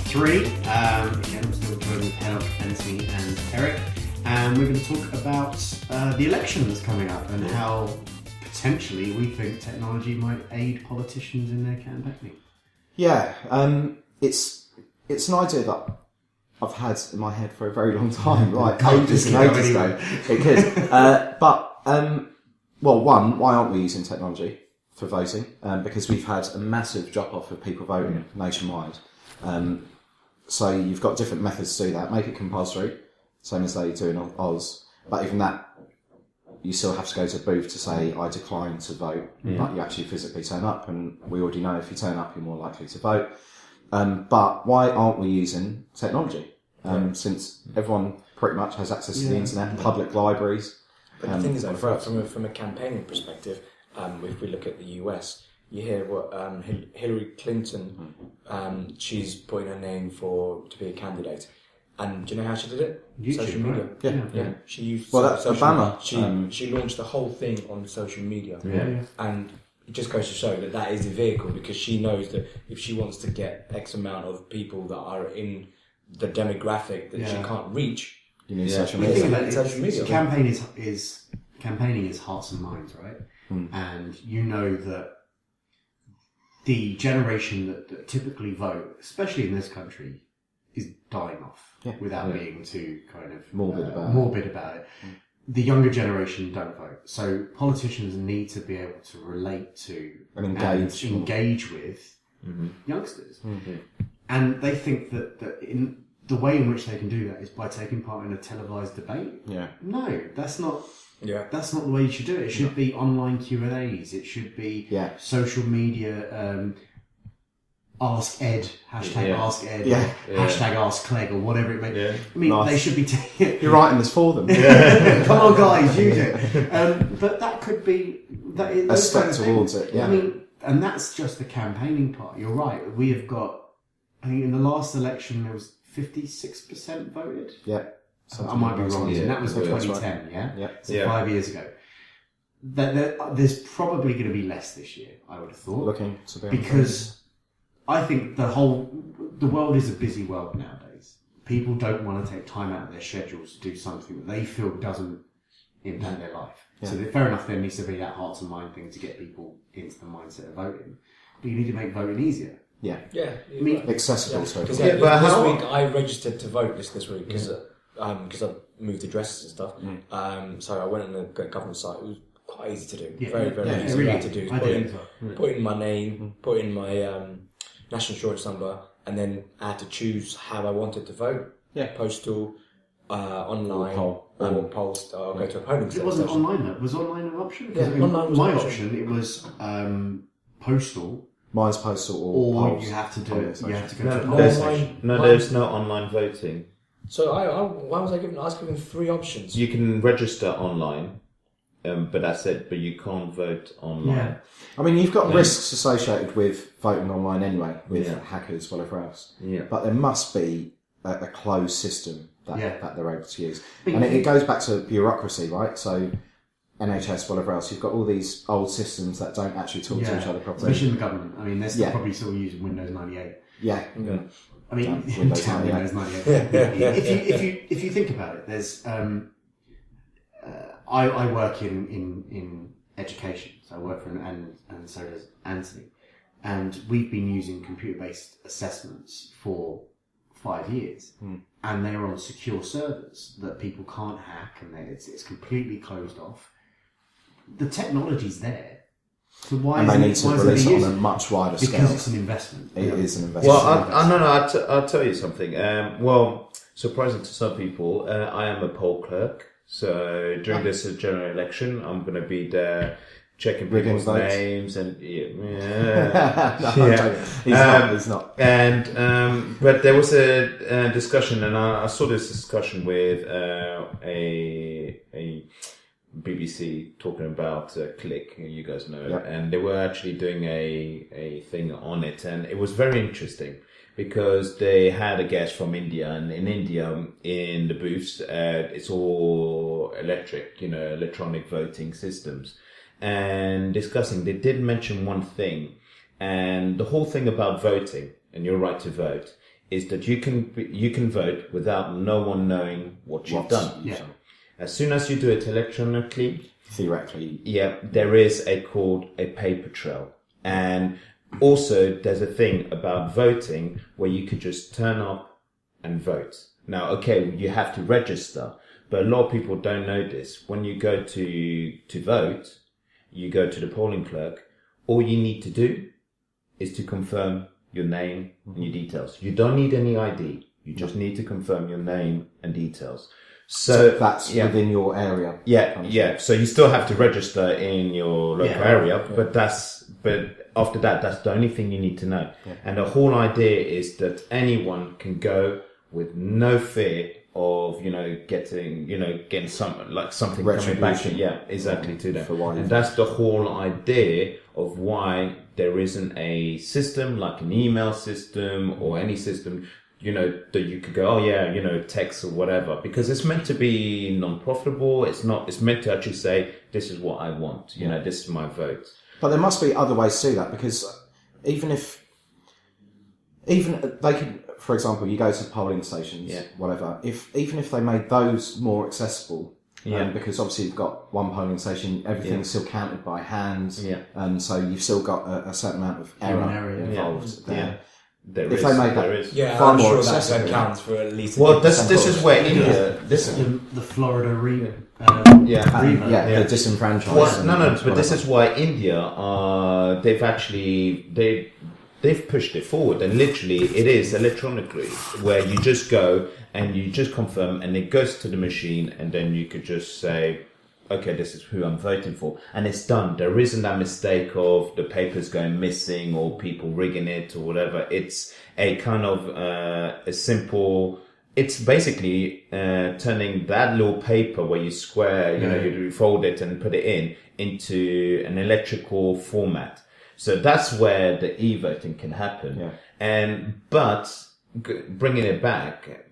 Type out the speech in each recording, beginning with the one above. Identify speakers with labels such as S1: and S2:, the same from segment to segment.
S1: 3. Again, I'm still joined with Helen, Anthony and Eric. And we're going to talk about the election that's coming up and how potentially we think technology might aid politicians in their campaigning.
S2: Yeah, it's an idea that I've had in my head for a very long time, like ages and ages ago. It could. Well, one, why aren't we using technology for voting? Because we've had a massive drop-off of people voting nationwide. So you've got different methods to do that. Make it compulsory, same as they do in Oz. But even that, you still have to go to a booth to say, I decline to vote. But you actually physically turn up, and we already know if you turn up, you're more likely to vote. But why aren't we using technology? Since everyone pretty much has access to the internet, public libraries.
S3: But the thing is, from a campaigning perspective, if we look at the US, you hear what Hillary Clinton, she's putting her name to be a candidate. And do you know how she did it?
S1: YouTube,
S3: social media.
S1: Right?
S3: Yeah. She used
S2: that's
S3: social
S2: Obama.
S3: media. She launched the whole thing on social media. And it just goes to show that is a vehicle, because she knows that if she wants to get X amount of people that are in the demographic that she can't reach,
S2: You need
S1: The
S2: social
S1: thing
S2: media.
S1: about it
S3: Social media.
S1: Campaigning is hearts and minds, right? And you know that the generation that typically vote, especially in this country, is dying off without being too kind of morbid about it. The younger generation don't vote, so politicians need to be able to relate to
S2: And
S1: engage with youngsters, and they think that in the way in which they can do that is by taking part in a televised debate. No, that's not. That's not the way you should do it. It should be online Q&As. It should be social media. Ask Ed, hashtag Ask Ed, hashtag Ask Clegg, or whatever it may be. I mean, they should be taking...
S2: You're writing this for them.
S1: Come on, guys, use it. But that could be...
S2: a step towards it,
S1: I mean, and that's just the campaigning part. You're right. We have got... I think in the last election, there was 56% voted.
S2: Yeah.
S1: I might be wrong. And that was in 2010,
S2: Yeah.
S1: So 5 years ago. There's probably going to be less this year, I would have thought.
S2: Looking to be
S1: because... I think the world is a busy world nowadays. People don't want to take time out of their schedules to do something that they feel doesn't impact their life. So fair enough, there needs to be that hearts and mind thing to get people into the mindset of voting. But you need to make voting easier.
S3: Yeah.
S1: I mean,
S2: accessible.
S3: Because this week I registered to vote this week because I moved addresses and stuff. So I went on the government site. It was quite easy to do. Very, very easy to do. Put in my name, put in my national insurance number, and then I had to choose how I wanted to vote. Postal, online, or post, or go to a polling station.
S1: It wasn't online though. Was online an option?
S3: Online was
S1: my
S3: an
S1: option. It was postal.
S2: Mine's postal
S1: or
S2: polls.
S1: You have to do it. You have to go to a polling station.
S4: There's no online voting.
S3: So why was I given? I was given 3 options.
S4: You can register online, but that's it. But you can't vote online.
S1: Yeah.
S2: I mean, you've got risks associated with voting online anyway, with hackers, whatever else.
S4: Yeah.
S2: But there must be a closed system that they're able to use. And it goes back to bureaucracy, right? So NHS, whatever else, you've got all these old systems that don't actually talk to each other properly.
S1: Especially in the government. I mean, they're still probably still using Windows 98.
S2: Yeah.
S1: I mean,
S2: Windows
S1: 98. If you think about it, there's... I work in education, so I work for and so does Anthony, and we've been using computer-based assessments for 5 years, and they're on secure servers that people can't hack, and it's completely closed off. The technology's there, so why?
S2: And they need to release it on a
S1: used?
S2: much wider scale.
S1: Because it's an investment.
S2: It is an investment.
S4: Well, I'll tell you something. Surprising to some people, I am a poll clerk. So during this general election, I'm going to be there checking people's names and
S2: He's not.
S4: And but there was a discussion, and I saw this discussion with a BBC talking about Click. You guys know it, and they were actually doing a thing on it, and it was very interesting. Because they had a guest from India, and in India, in the booths, it's all electric, electronic voting systems. And discussing, they did mention one thing, and the whole thing about voting and your right to vote is that you can vote without no one knowing what you've done.
S1: Yeah.
S4: As soon as you do it electronically,
S2: theoretically,
S4: there is called a paper trail. And also there's a thing about voting where you could just turn up and vote. Now, okay, you have to register, but a lot of people don't know this. When you go to vote, you go to the polling clerk, all you need to do is to confirm your name and your details. You don't need any ID. You just need to confirm your name and details.
S2: So that's within your area.
S4: Yeah. So you still have to register in your local area, but after that, that's the only thing you need to know. Yeah. And the whole idea is that anyone can go with no fear of, getting something coming back to them. And that's the whole idea of why there isn't a system like an email system or any system, that you could go, text or whatever, because it's meant to be non-profitable. It's meant to actually say, this is what I want, this is my vote.
S2: But there must be other ways to do that, because even they could, for example, you go to polling stations, whatever, even if they made those more accessible, because obviously you've got one polling station, everything's still counted by hand, and so you've still got a certain amount of error involved there.
S4: They made that
S2: far more
S3: sure
S2: accessible,
S3: that counts for at least.
S4: Well, this is where India.
S1: The Florida
S2: the disenfranchised.
S4: But this is why India. They've pushed it forward, and literally it is electronically, where you just go and you just confirm, and it goes to the machine, and then you could just say, okay, this is who I'm voting for, and it's done. There isn't that mistake of the papers going missing or people rigging it or whatever. It's a kind of a simple. It's basically turning that little paper where you square, you fold it and put it into an electrical format. So that's where the e-voting can happen. But bringing it back,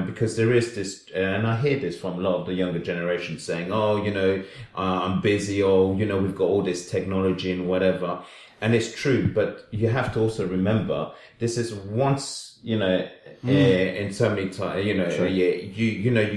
S4: because there is this, and I hear this from a lot of the younger generation saying, I'm busy, or, we've got all this technology and whatever. And it's true, but you have to also remember, this is once, in so many times, you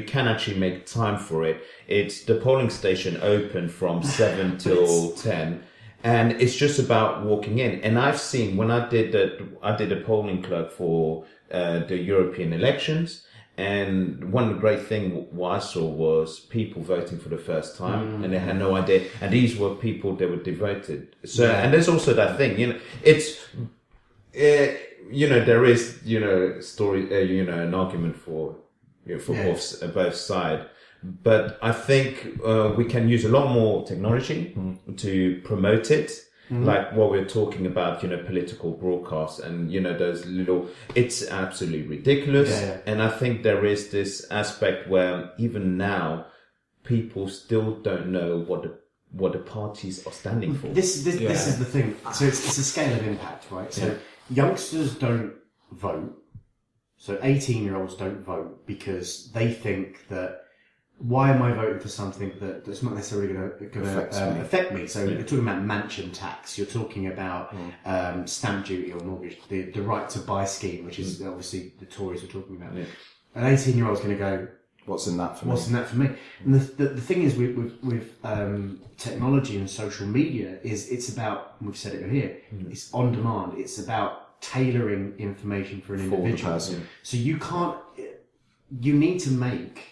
S4: can actually make time for it. It's the polling station open from 7 till 10. And it's just about walking in. And I've seen, when I did a polling clerk for the European elections, and one great thing what I saw was people voting for the first time, and they had no idea. And these were people that were devoted. So, and there's also that thing, it's, there is, story, an argument for both sides. But I think we can use a lot more technology to promote it, like what we're talking about, political broadcasts and, those little, it's absolutely ridiculous. And I think there is this aspect where even now people still don't know what the parties are standing for.
S1: This is the thing. So it's a scale of impact, right? So youngsters don't vote. So 18-year-olds don't vote because they think that, why am I voting for something that's not necessarily going to affect me? So you're talking about mansion tax, you're talking about stamp duty or mortgage, the right to buy scheme, which is obviously the Tories are talking about. An 18-year-old's going to go,
S2: what's in that for
S1: me? And the thing is with technology and social media is it's about, and we've said it here, it's on demand. It's about tailoring information for an individual. So you need to make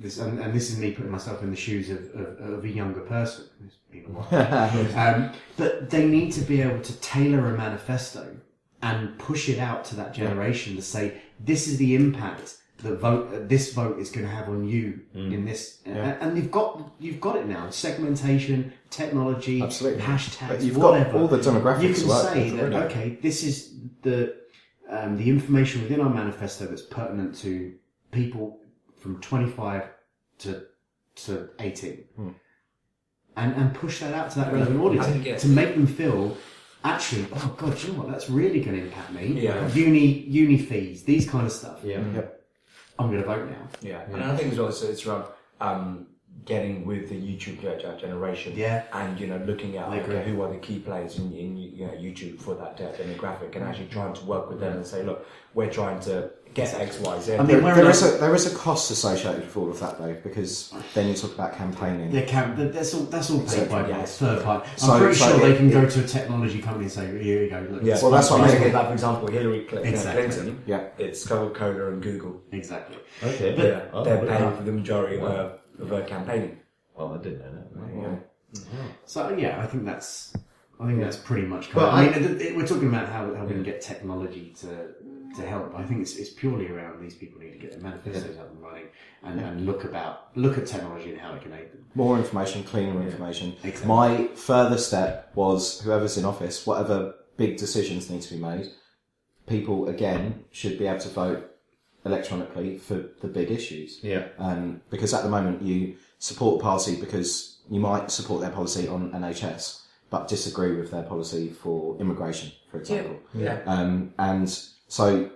S1: this, and this is me putting myself in the shoes of a younger person. It's been a while. But they need to be able to tailor a manifesto and push it out to that generation to say, this is the impact that this vote is going to have on you in this. And you've got it now. Segmentation, technology, hashtags,
S2: but you've
S1: whatever.
S2: got all the demographics.
S1: You can say that, okay, this is the information within our manifesto that's pertinent to people from 25 to 18, and push that out to that relevant audience to make them feel, actually, oh god, you know what? That's really going to impact me. Uni fees, these kind of stuff. I'm going to vote now.
S3: And I think as well, it's around getting with the YouTube generation, and looking at who are the key players in YouTube for that demographic, and actually trying to work with them and say, look, we're trying to get X, Y, Z.
S2: I mean, there is a cost associated with all of that though, because then you talk about campaigning.
S1: That's all paid by third party. I'm pretty sure they can go to a technology company and say, here you go. Look,
S2: well, that's what I mean.
S3: For example, Hillary Clinton. It's Coca-Cola and Google.
S1: Exactly.
S4: Okay.
S3: But they're paying for the majority of her campaigning.
S4: Oh, I didn't know that.
S1: So I think that's pretty much covered. We're talking about how we can get technology to help. I think it's purely around these people need to get their manifestos up and running and look at technology and how it can aid them.
S2: More information, cleaner information.
S1: Exactly.
S2: My further step was whoever's in office, whatever big decisions need to be made, people again should be able to vote electronically for the big issues. Because at the moment you support a party because you might support their policy on NHS but disagree with their policy for immigration, for example. And so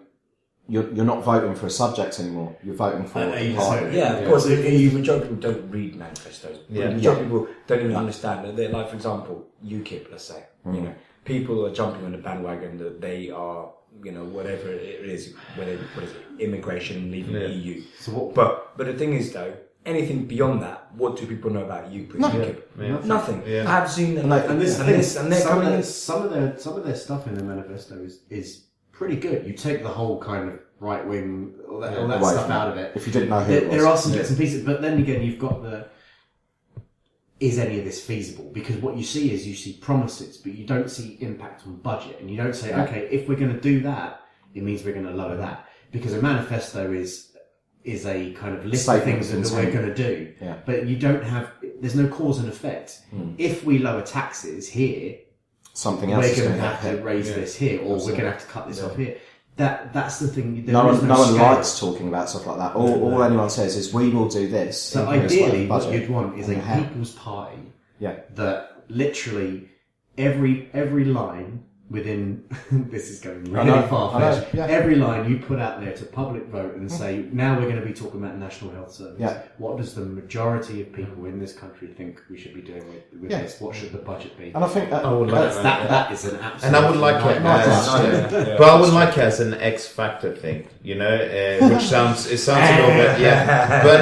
S2: you're not voting for a subject anymore. You're voting for a party.
S3: Of course. The majority of people don't read manifestos. The majority of people don't even understand it. They're like, for example, UKIP, let's say. People are jumping on the bandwagon that they are, whatever it is, whether what is it, immigration, leaving the EU. So but the thing is, though, anything beyond that, what do people know about UKIP? Nothing. Absolutely nothing.
S1: Some of their stuff in the manifesto is pretty good. You take the whole kind of right wing, all that stuff out of it.
S2: If you didn't know who it was.
S1: There are some bits and pieces, but then again, you've got is any of this feasible? Because what you see promises, but you don't see impact on budget, and you don't say, okay, if we're going to do that, it means we're going to lower that. Because a manifesto is a kind of list of things that we're going to do, but you don't have. There's no cause and effect. If we lower taxes here,
S2: something else
S1: we're going to have to raise this here, or we're going to have to cut this off here. That's the thing.
S2: No one likes talking about stuff like that. All anyone says is, we will do this.
S1: So ideally, what you'd want is a people's party that literally every line within this is going really far-fetched. Every line you put out there to public vote and say, now we're going to be talking about National Health Service. What does the majority of people in this country think we should be doing with this? What should the budget be?
S2: And I think that
S1: that is an absolute.
S4: And I would like it but I would like it as an X Factor thing, which sounds a little bit but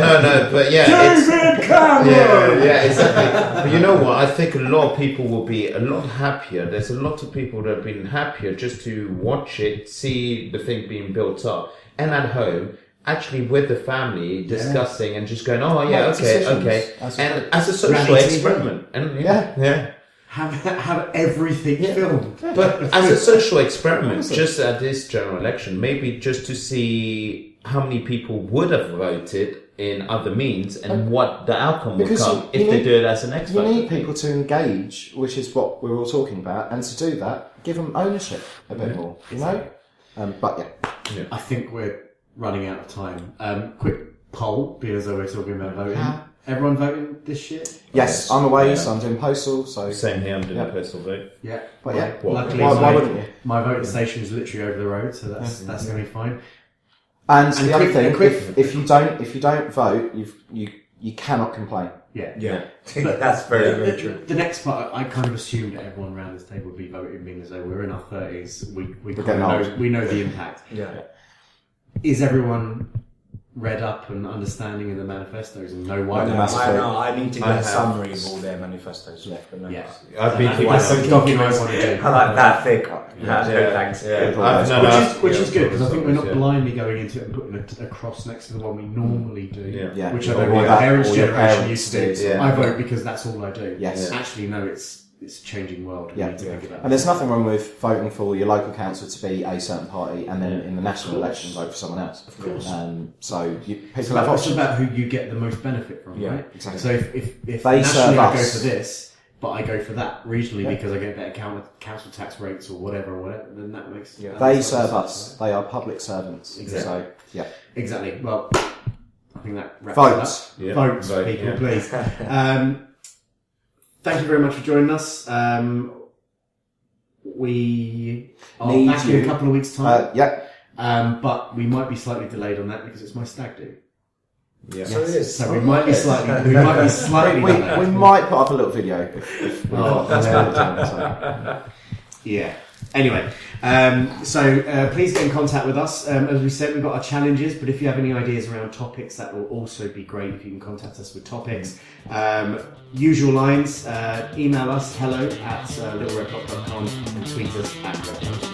S1: David Cameron.
S4: Exactly. But you know what? I think a lot of people will be a lot happier. There's a lot of people that have been happier just to watch it, see the thing being built up, and at home, actually with the family, discussing and just going, okay. And as a social experiment. And
S1: have everything filmed.
S4: But as a social experiment, just at this general election, maybe just to see how many people would have voted in other means and what the outcome would come if they do it as an X Factor.
S2: You need people to engage, which is what we're all talking about, and to do that, give them ownership a bit more,
S1: I think we're running out of time. Quick poll, because we're talking about voting. Everyone voting this shit?
S2: Yes, I'm away, so I'm doing postal. So
S4: same here, I'm doing a postal vote.
S1: Yeah,
S2: but
S1: luckily,
S2: why wouldn't you?
S1: My voting station is literally over the road, so that's going to be fine.
S2: And the other thing, if you don't vote, you cannot complain.
S1: Yeah.
S3: But that's very true.
S1: The next part, I kind of assumed everyone around this table would be voting, being as though we're in our 30s. We know the impact.
S3: Yeah.
S1: Is everyone read up and understanding of the manifestos and know why?
S3: I need to get a summary of all their manifestos.
S4: I've been keeping
S3: I like that thick. Thanks.
S1: Which is good, because I think we're not blindly going into it and putting a cross next to the one we normally do. Which I know my parents' generation used to do. I vote because that's all I do. Actually, no, it's a changing world. We need to think about
S2: and there's nothing wrong with voting for your local council to be a certain party, and then in the national election vote for someone else.
S1: Of course.
S2: People have options.
S1: It's about who you get the most benefit from, right?
S2: Exactly.
S1: So if
S2: they
S1: nationally I go
S2: us.
S1: for this, but I go for that regionally because I get better council tax rates or whatever, then that makes...
S2: They serve us. They are public servants. Exactly. So,
S1: Exactly. Well, I think that wraps it up. Votes, people, please. Thank you very much for joining us. We are back in a couple of weeks' time. But we might be slightly delayed on that because it's my stag do.
S3: Yeah. So it is.
S1: So we might be slightly. We
S2: might put up a little video if we've got time.
S1: Yeah. Anyway, so please get in contact with us. As we said, we've got our challenges, but if you have any ideas around topics, that will also be great if you can contact us with topics. Usual lines, email us hello@littleredpop.com and tweet us @redpop.